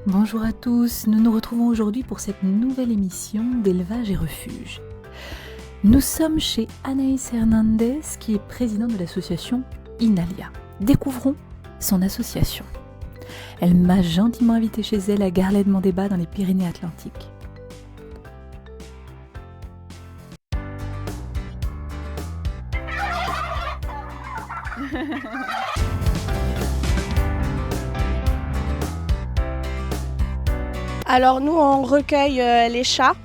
Bonjour à tous, nous nous retrouvons aujourd'hui pour cette nouvelle émission d'élevage et refuge. Nous sommes chez Anaïs Hernandez qui est présidente de l'association Inalia. Découvrons son association. Elle m'a gentiment invitée chez elle à Garlède-Mandébat dans les Pyrénées-Atlantiques. Alors nous on recueille les chats,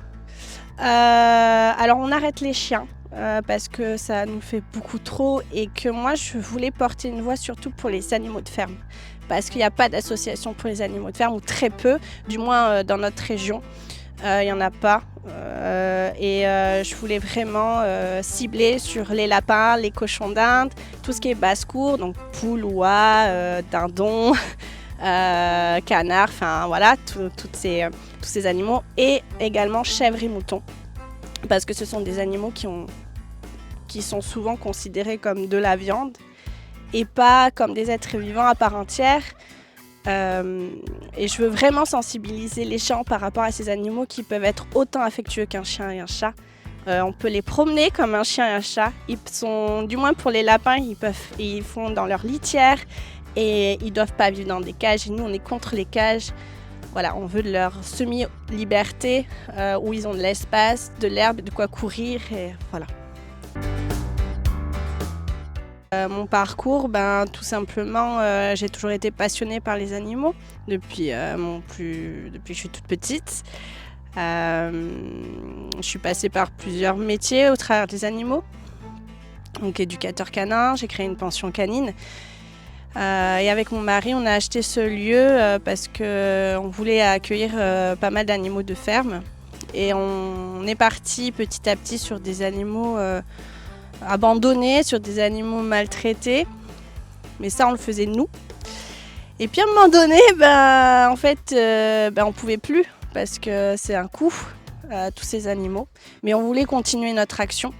alors on arrête les chiens parce que ça nous fait beaucoup trop et que moi je voulais porter une voix surtout pour les animaux de ferme parce qu'il n'y a pas d'association pour les animaux de ferme ou très peu, du moins dans notre région, il n'y en a pas je voulais vraiment cibler sur les lapins, les cochons d'Inde, tout ce qui est basse-cour, donc poules, oies, dindons. Canards, enfin voilà, tous ces animaux, et également chèvres et moutons, parce que ce sont des animaux qui sont souvent considérés comme de la viande et pas comme des êtres vivants à part entière. Et je veux vraiment sensibiliser les gens par rapport à ces animaux qui peuvent être autant affectueux qu'un chien et un chat. On peut les promener comme un chien et un chat. Ils sont, du moins pour les lapins, ils font dans leur litière. Et ils ne doivent pas vivre dans des cages. Et nous, on est contre les cages. Voilà, on veut de leur semi-liberté où ils ont de l'espace, de l'herbe, de quoi courir. Et voilà. Mon parcours, tout simplement, j'ai toujours été passionnée par les animaux depuis que je suis toute petite. Je suis passée par plusieurs métiers au travers des animaux. Donc éducateur canin, j'ai créé une pension canine. Et avec mon mari, on a acheté ce lieu parce qu'on voulait accueillir pas mal d'animaux de ferme. Et on est parti petit à petit sur des animaux abandonnés, sur des animaux maltraités. Mais ça, on le faisait nous. Et puis à un moment donné, on ne pouvait plus parce que c'est un coût, tous ces animaux. Mais on voulait continuer notre action.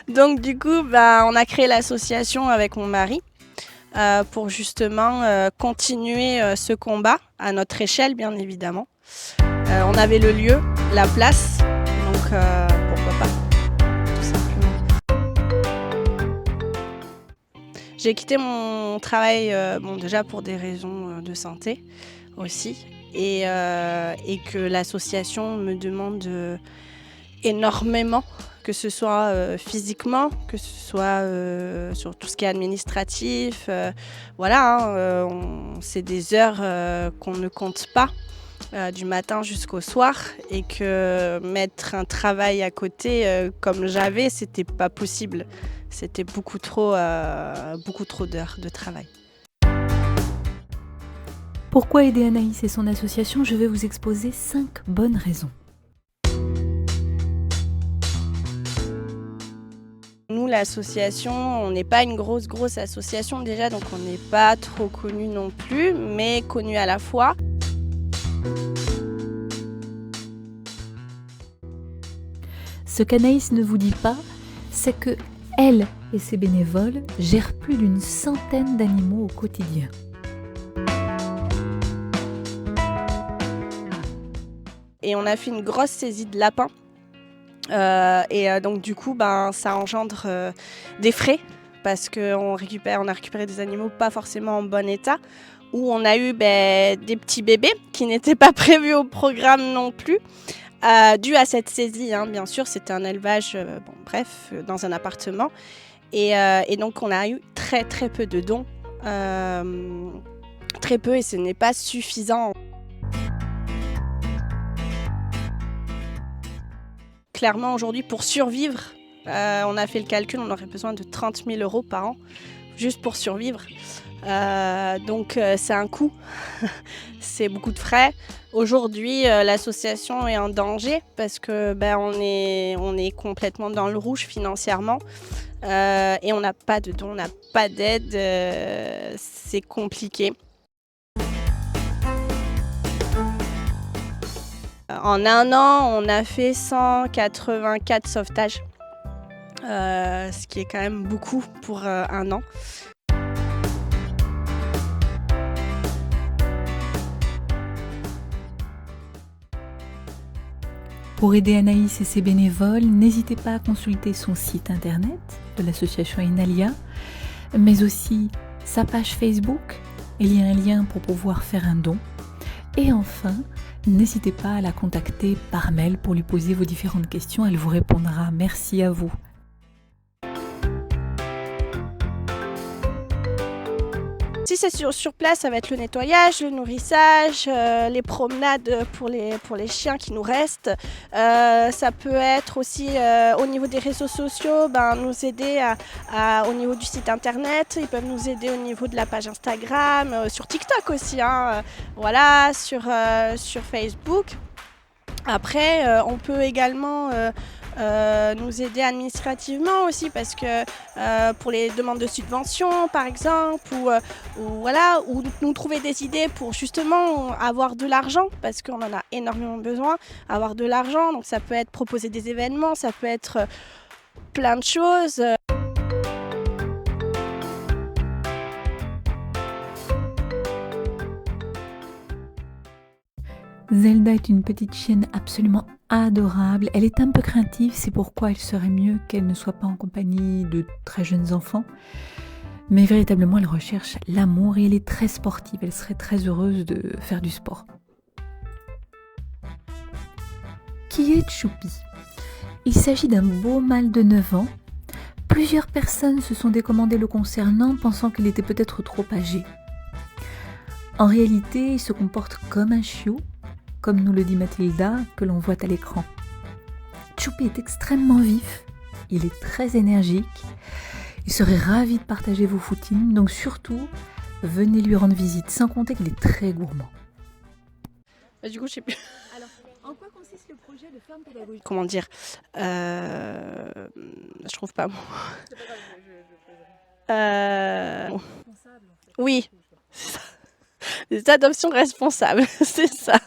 Donc du coup, on a créé l'association avec mon mari pour justement continuer ce combat à notre échelle, bien évidemment. On avait le lieu, la place, donc pourquoi pas, tout simplement. J'ai quitté mon travail, déjà pour des raisons de santé aussi, et que l'association me demande énormément, que ce soit physiquement, que ce soit sur tout ce qui est administratif. C'est des heures qu'on ne compte pas, du matin jusqu'au soir, et que mettre un travail à côté comme j'avais, c'était pas possible. C'était beaucoup trop d'heures de travail. Pourquoi aider Anaïs et son association ? Je vais vous exposer 5 bonnes raisons. Nous, l'association, on n'est pas une grosse association déjà, donc on n'est pas trop connu non plus, mais connu à la fois. Ce qu'Anaïs ne vous dit pas, c'est que elle et ses bénévoles gèrent plus d'une centaine d'animaux au quotidien. Et on a fait une grosse saisie de lapins. Donc du coup, ça engendre des frais parce qu'on a récupéré des animaux pas forcément en bon état, où on a eu des petits bébés qui n'étaient pas prévus au programme non plus, dû à cette saisie, hein, bien sûr. C'était un élevage, dans un appartement, et donc on a eu très peu de dons, très peu, et ce n'est pas suffisant. Clairement, aujourd'hui, pour survivre, on a fait le calcul, on aurait besoin de 30 000 € par an, juste pour survivre. Donc c'est un coût, c'est beaucoup de frais. Aujourd'hui, l'association est en danger parce que on est complètement dans le rouge financièrement, et on n'a pas de dons, on n'a pas d'aide, c'est compliqué. En un an, on a fait 184 sauvetages, ce qui est quand même beaucoup pour un an. Pour aider Anaïs et ses bénévoles, n'hésitez pas à consulter son site internet de l'association Inalia, mais aussi sa page Facebook. Il y a un lien pour pouvoir faire un don. Et enfin, n'hésitez pas à la contacter par mail pour lui poser vos différentes questions. Elle vous répondra. Merci à vous. Si c'est sur place, ça va être le nettoyage, le nourrissage, les promenades pour les chiens qui nous restent. Ça peut être aussi au niveau des réseaux sociaux, nous aider au niveau du site internet. Ils peuvent nous aider au niveau de la page Instagram, sur TikTok aussi, voilà, sur Facebook. Après, on peut également nous aider administrativement aussi parce que pour les demandes de subventions par exemple ou nous trouver des idées pour justement avoir de l'argent parce qu'on en a énormément besoin, avoir de l'argent. Donc ça peut être proposer des événements, ça peut être plein de choses. Zelda est une petite chienne absolument adorable. Elle est un peu craintive, c'est pourquoi il serait mieux qu'elle ne soit pas en compagnie de très jeunes enfants. Mais véritablement, elle recherche l'amour et elle est très sportive. Elle serait très heureuse de faire du sport. Qui est Choupi? Il s'agit d'un beau mâle de 9 ans. Plusieurs personnes se sont décommandées le concernant, pensant qu'il était peut-être trop âgé. En réalité, il se comporte comme un chiot, comme nous le dit Mathilda, que l'on voit à l'écran. Choupi est extrêmement vif, il est très énergique, il serait ravi de partager vos footings, donc surtout, venez lui rendre visite, sans compter qu'il est très gourmand. Du coup, je sais plus. Alors, en quoi consiste le projet de ferme pédagogique? Comment dire je trouve pas. Oui, c'est ça. Des adoptions responsables, c'est ça.